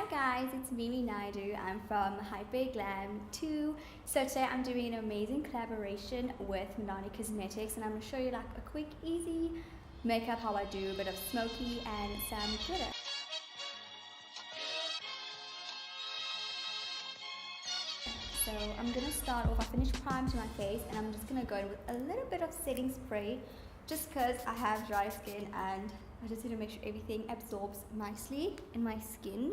Hi guys, it's Mimi Naidu. I'm from Glam too. So today I'm doing an amazing collaboration with Milani Cosmetics and I'm going to show you like a quick, easy makeup how I do a bit of smoky and some glitter. So I'm going to start off, I finished primed my face and I'm just going to go in with a little bit of setting spray just because I have dry skin and I just need to make sure everything absorbs nicely in my skin.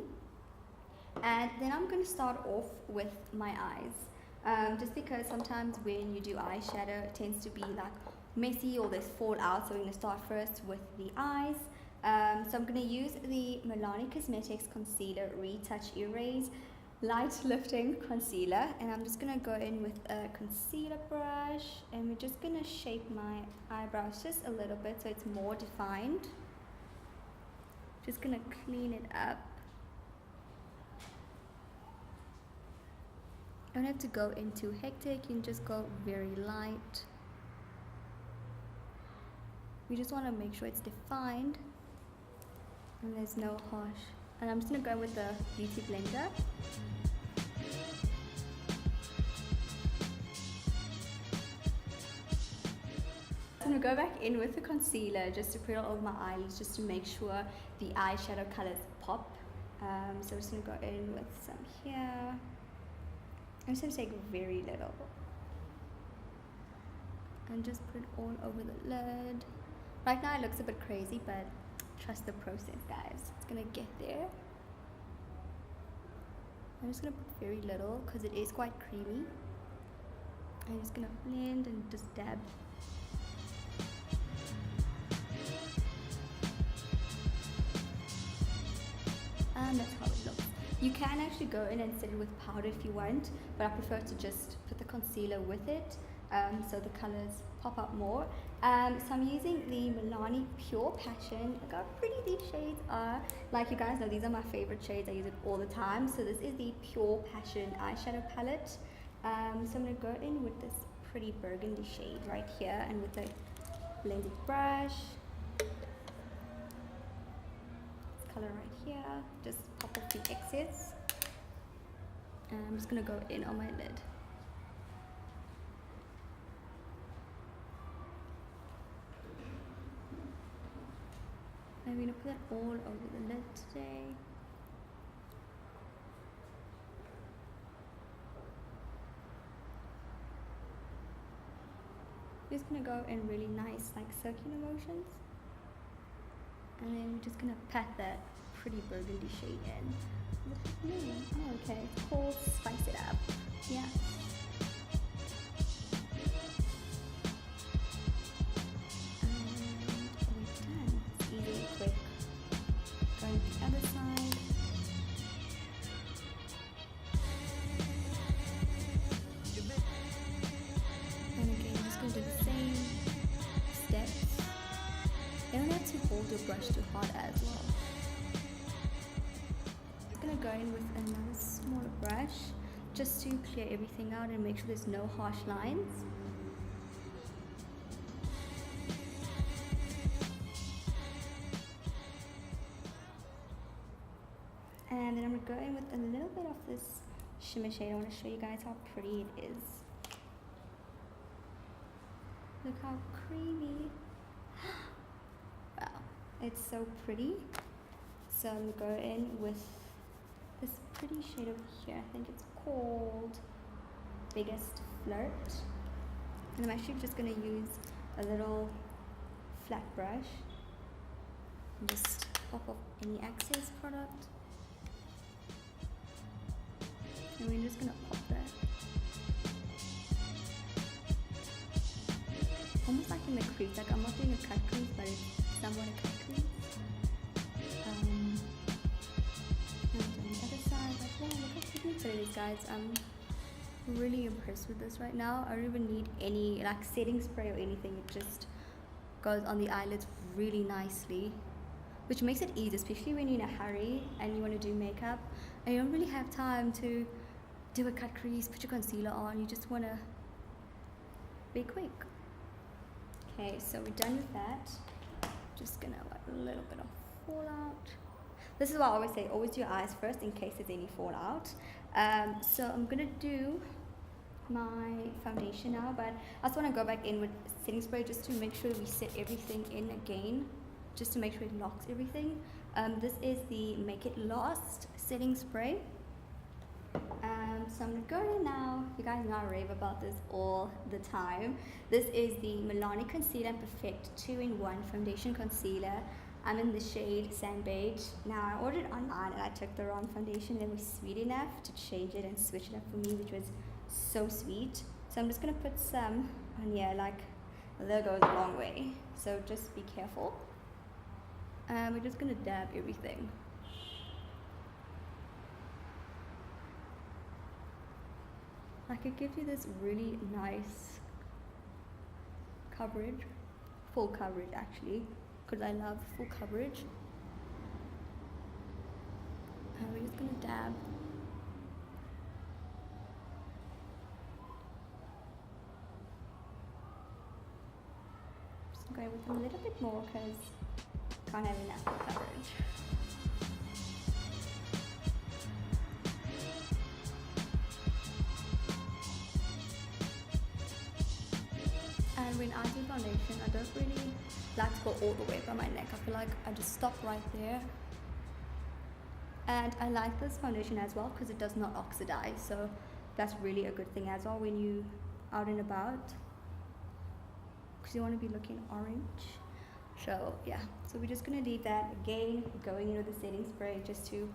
And then I'm going to start off with my eyes, just because sometimes when you do eyeshadow it tends to be like messy or there's fallout, so we're going to start first with the eyes. So I'm going to use the Milani Cosmetics Concealer Retouch Erase Light Lifting Concealer, and I'm just going to go in with a concealer brush and we're just going to shape my eyebrows just a little bit so it's more defined. Just going to clean it up. You don't have to go into hectic, you can just go very light. We just want to make sure it's defined and there's no harsh. And I'm just going to go with the beauty blender. I'm going to go back in with the concealer just to put it over my eyelids just to make sure the eyeshadow colors pop. So I'm just going to go in with some here. I'm just going to take very little and just put it all over the lid. Right now it looks a bit crazy, but trust the process, guys. It's going to get there. I'm just going to put very little because it is quite creamy. I'm just going to blend and just dab. And that's how it looks. You can actually go in and set it with powder if you want, but I prefer to just put the concealer with it so the colors pop up more. So I'm using the Milani Pure Passion. Look how pretty these shades are. Like you guys know, these are my favorite shades. I use it all the time. So this is the Pure Passion eyeshadow palette. So I'm going to go in with this pretty burgundy shade right here and with a blended brush. Color right here, just pop off the excess. And I'm just going to go in on my lid. I'm going to put that all over the lid today. Just going to go in really nice like circular motions. And then we're just going to pat that pretty burgundy shade in. Oh, okay, it's called Spice It Up. Yeah. And we're done. It's easy and quick. Going to the other side. And again, I'm just going to do the same steps. You don't have to hold your brush too hard as well. I'm going to go in with another smaller brush just to clear everything out and make sure there's no harsh lines. And then I'm going to go in with a little bit of this shimmer shade. I want to show you guys how pretty it is. Look how creamy. Wow, it's so pretty. So I'm going to go in with this pretty shade over here. I think it's called Biggest Flirt. And I'm actually just going to use a little flat brush and just pop off any excess product. And we're just going to pop that. Almost like in the crease, like I'm not doing a cut crease, but it's somewhat a cut crease. And on the other side, like, wow, look how pretty it is, guys. I'm really impressed with this right now. I don't even need any like setting spray or anything. It just goes on the eyelids really nicely, which makes it easy, especially when you're in a hurry and you want to do makeup and you don't really have time to do a cut crease, put your concealer on. You just want to be quick. Okay, so we're done with that. Just gonna wipe a little bit of fallout. This is why I always say, always do your eyes first in case there's any fallout. So I'm gonna do my foundation now, but I just want to go back in with setting spray just to make sure we set everything in again, just to make sure it locks everything. This is the Make It Last setting spray. So I'm gonna go in now. You guys know I rave about this all the time. This is the Milani Concealer and Perfect 2-in-1 Foundation Concealer. I'm in the shade Sand Beige. Now I ordered online and I took the wrong foundation. They were sweet enough to change it and switch it up for me, which was so sweet. So I'm just gonna put some on here, like that goes a long way. So just be careful. We're just gonna dab everything. Like it gives you this really nice coverage, full coverage actually, because I love full coverage. And we're just gonna dab. Just going with a little bit more because can't have enough coverage. And when I do foundation, I don't really like to go all the way by my neck. I feel like I just stop right there. And I like this foundation as well because it does not oxidize, so that's really a good thing as well when you out and about, because you want to be looking orange. So yeah, so we're just gonna leave that again, going in with the setting spray just to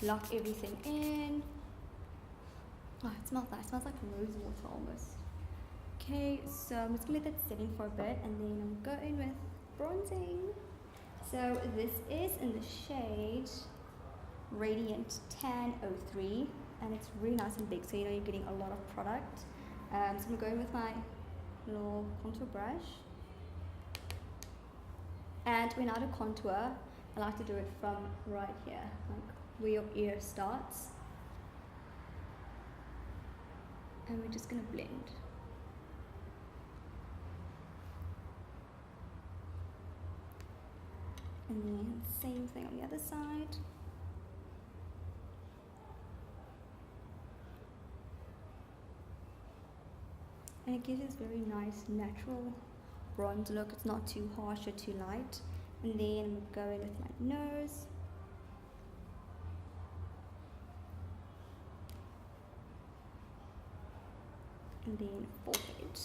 lock everything in. Oh, it smells nice. It smells like rose water almost. Okay, so I'm just gonna let that sit in for a bit and then I'm going with bronzing. So this is in the shade Radiant Tan 03 and it's really nice and big, so you know you're getting a lot of product. So I'm going with my little contour brush. And when I do contour, I like to do it from right here, like where your ear starts. And we're just gonna blend. And then same thing on the other side. And it gives this very nice natural bronze look. It's not too harsh or too light. And then I'm going with my nose. And then forehead.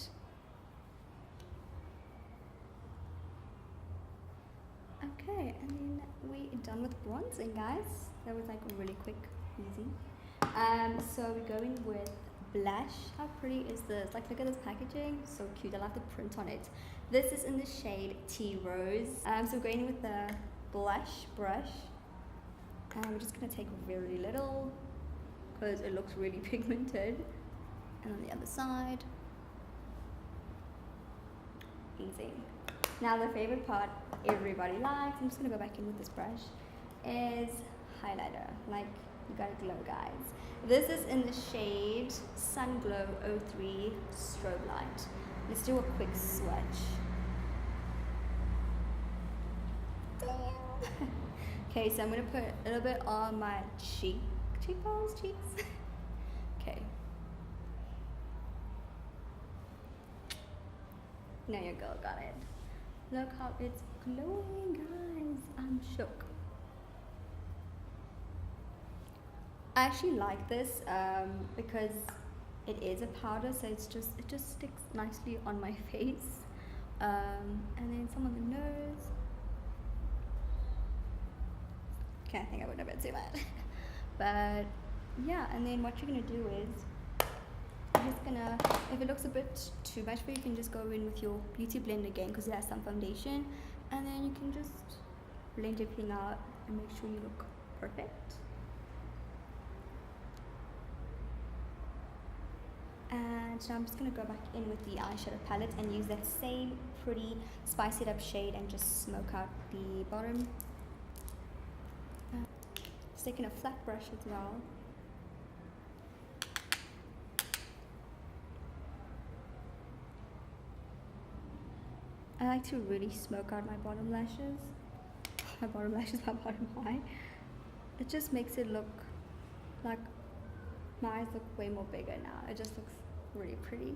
Okay, and then we're done with bronzing, guys. That was like really quick, easy. So we're going with blush. How pretty is this? Like, look at this packaging, so cute. I love the print on it. This is in the shade Tea Rose. So we're going with the blush brush, and we're just gonna take very little because it looks really pigmented. And on the other side, easy. Now the favorite part everybody likes, I'm just gonna go back in with this brush, is highlighter. Like, you gotta glow, guys. This is in the shade Sunglow 03 Strobelight. Let's do a quick swatch. Okay, so I'm gonna put a little bit on my cheekbones. Okay. Now your girl got it. Look how it's glowing, guys. I'm shook. I actually like this because it is a powder, so it just sticks nicely on my face. And then some on the nose. Okay, I think I went a bit too bad. But yeah, and then what you're gonna do is you're just gonna, if it looks a bit too much for you, you can just go in with your beauty blend again because it has some foundation, and then you can just blend everything out and make sure you look perfect. And now I'm just gonna go back in with the eyeshadow palette and use that same pretty spice it up shade and just smoke out the bottom. Just taking a flat brush as well. I like to really smoke out my bottom lashes. My bottom eye. It just makes it look like my eyes look way more bigger now. It just looks really pretty.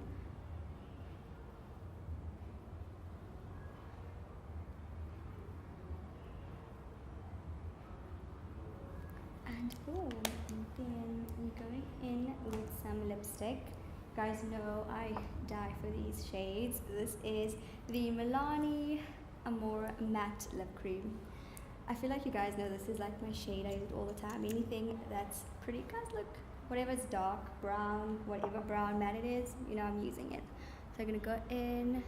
And boom, and then we're going in with some lipstick. You guys know I die for these shades. This is the Milani Amore Matte Lip Cream. I feel like you guys know this is like my shade. I use it all the time. Anything that's pretty, guys, look, whatever's dark, brown, whatever brown matte it is, you know, I'm using it. So I'm gonna go in.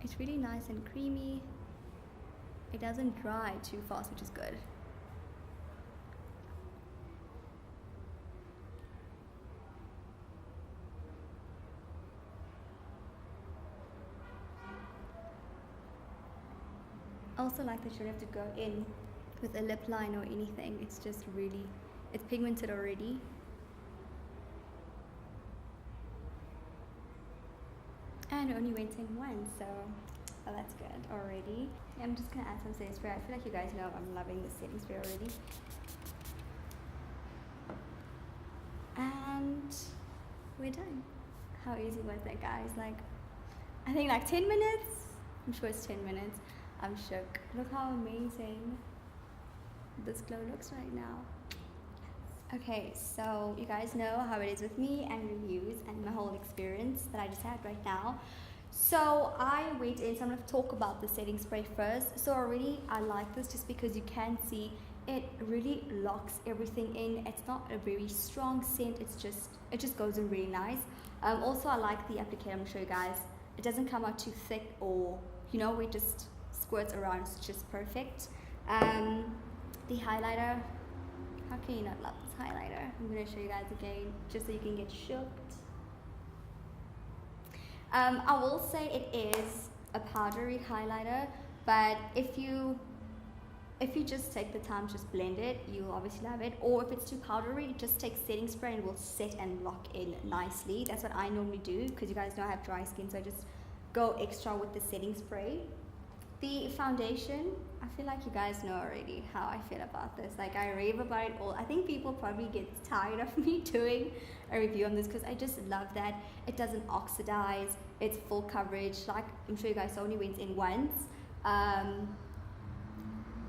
It's really nice and creamy. It doesn't dry too fast, which is good. Also like that you don't have to go in with a lip line or anything. It's just really, it's pigmented already. And it only went in once, so oh, that's good already. I'm just gonna add some setting spray. I feel like you guys know I'm loving the setting spray already. And we're done. How easy was that, guys? Like, I think like 10 minutes. I'm sure it's 10 minutes. I'm shook. Look how amazing this glow looks right now. Okay, so you guys know how it is with me and reviews and my whole experience that I just had right now. So I went in, so I'm going to talk about the setting spray first. So already I like this just because you can see it really locks everything in. It's not a very strong scent, it just goes in really nice. Also I like the applicator. I'm going to show you guys. It doesn't come out too thick, or you know, it just squirts around. It's just perfect. The highlighter, how can you not love this highlighter? I'm going to show you guys again just so you can get shooked. I will say it is a powdery highlighter, but if you just take the time to just blend it, you'll obviously love it. Or if it's too powdery, just take setting spray and it will set and lock in nicely. That's what I normally do because you guys know I have dry skin, so I just go extra with the setting spray. The foundation, I feel like you guys know already how I feel about this. Like, I rave about it all. I think people probably get tired of me doing a review on this because I just love that it doesn't oxidize. It's full coverage. Like, I'm sure you guys only went in once.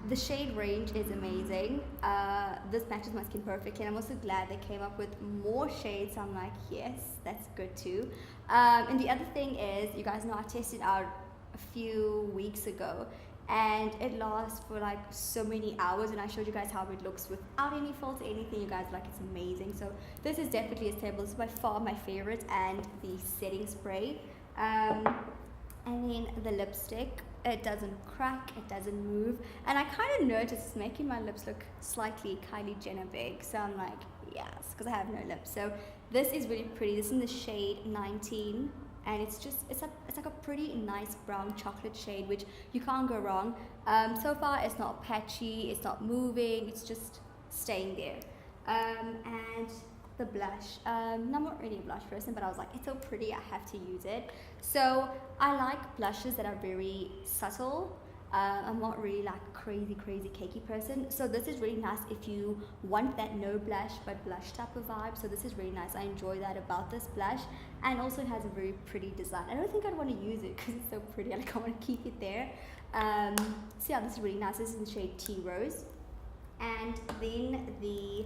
The shade range is amazing. This matches my skin perfectly, and I'm also glad they came up with more shades. So I'm like, yes, that's good too. And the other thing is, you guys know I tested out a few weeks ago, and it lasts for like so many hours, and I showed you guys how it looks without any filter, anything. You guys like, it's amazing. So this is definitely a staple. This is by far my favorite, and the setting spray. And then the lipstick, it doesn't crack, it doesn't move, and I kind of noticed it's making my lips look slightly Kylie Jenner big, so I'm like, yes, because I have no lips. So this is really pretty. This is in the shade 19, and it's like a pretty nice brown chocolate shade, which you can't go wrong. So far it's not patchy, it's not moving, it's just staying there. And the blush, I'm not really a blush person, but I was like, it's so pretty, I have to use it. So I like blushes that are very subtle. I'm not really like crazy cakey person, so this is really nice if you want that no blush but blush type of vibe. So this is really nice. I enjoy that about this blush, and also it has a very pretty design. I don't think I'd want to use it because it's so pretty. I want to keep it there. So yeah, this is really nice. This is in the shade Tea Rose. And then the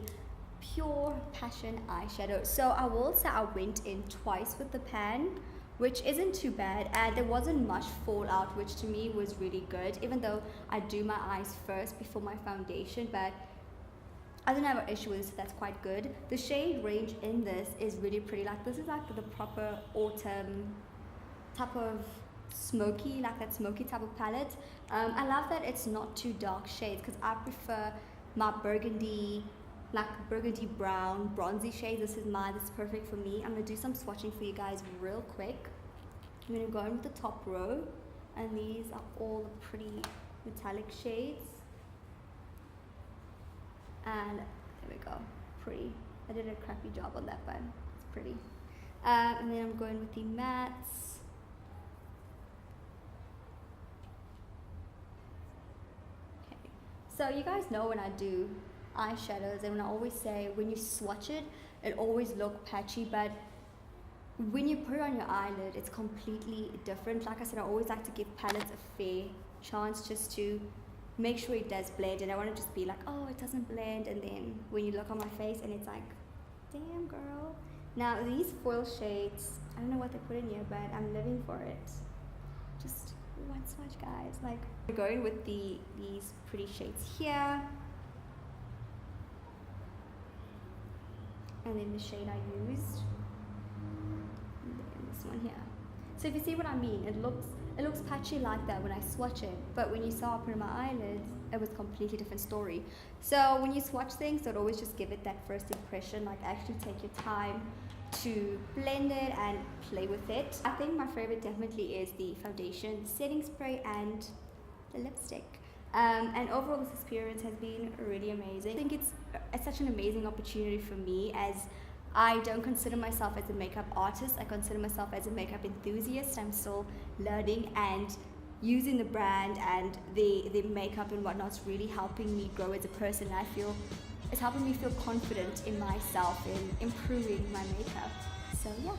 Pure Passion eyeshadow. So I will say I went in twice with the pan, which isn't too bad, and there wasn't much fallout, which to me was really good, even though I do my eyes first before my foundation. But I don't have an issue with this, so that's quite good. The shade range in this is really pretty. Like, this is like the proper autumn type of smoky, like that smoky type of palette. I love that it's not too dark shades, because I prefer my burgundy, like burgundy brown, bronzy shades. This is perfect for me. I'm gonna do some swatching for you guys real quick. I'm gonna go in with the top row, and these are all the pretty metallic shades. And there we go, pretty. I did a crappy job on that, but it's pretty. And then I'm going with the mattes. Okay. So you guys know when I do eyeshadows, and when I always say when you swatch it, it always look patchy, but when you put it on your eyelid, it's completely different. Like I said, I always like to give palettes a fair chance just to make sure it does blend, and I want to just be like, oh, it doesn't blend, and then when you look on my face and it's like, damn girl. Now these foil shades, I don't know what they put in here, but I'm living for it. Just one swatch, guys. Like, we're going with these pretty shades here, and then the shade I used, and then this one here. So if you see what I mean, it looks patchy like that when I swatch it, but when you saw I put it in my eyelids, it was a completely different story. So when you swatch things, don't always just give it that first impression. Like, actually take your time to blend it and play with it. I think my favorite definitely is the foundation, setting spray, and the lipstick. And overall, this experience has been really amazing. I think it's such an amazing opportunity for me, as I don't consider myself as a makeup artist. I consider myself as a makeup enthusiast. I'm still learning, and using the brand and the makeup and whatnot's really helping me grow as a person. I feel it's helping me feel confident in myself, in improving my makeup. So yeah.